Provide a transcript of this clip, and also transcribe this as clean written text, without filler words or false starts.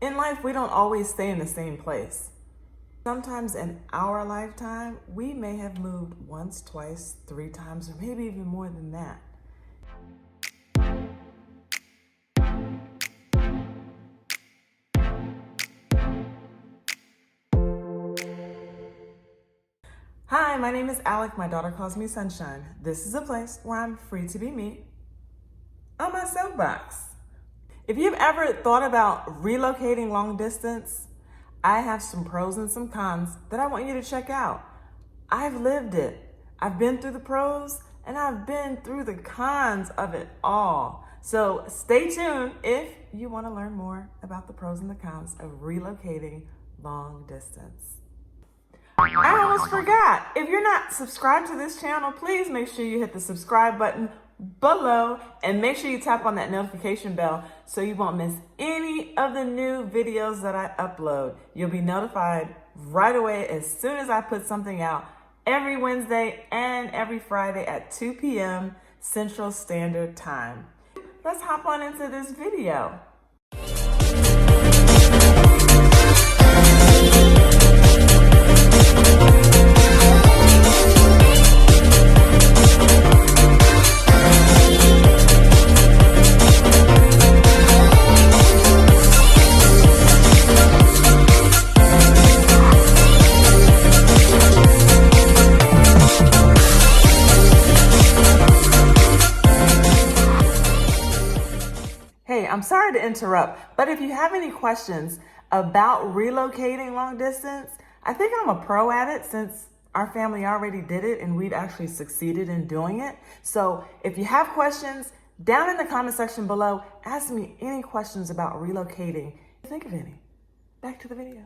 In life, we don't always stay in the same place. Sometimes in our lifetime, we may have moved once, twice, 3 times, or maybe even more than that. Hi, my name is Alec. My daughter calls me Sunshine. This is a place where I'm free to be me on my soapbox. If you've ever thought about relocating long distance, I have some pros and some cons that I want you to check out. I've lived it. I've been through the pros and I've been through the cons of it all. So stay tuned if you want to learn more about the pros and the cons of relocating long distance. I almost forgot. If you're not subscribed to this channel, please make sure you hit the subscribe button below and make sure you tap on that notification bell so you won't miss any of the new videos that I upload. You'll be notified right away as soon as I put something out every Wednesday and every Friday at 2 p.m. Central Standard Time. Let's hop on into this video. Hey, I'm sorry to interrupt, but if you have any questions about relocating long distance, I think I'm a pro at it since our family already did it and we've actually succeeded in doing it. So if you have questions, down in the comment section below, ask me any questions about relocating. Think of any. Back to the video.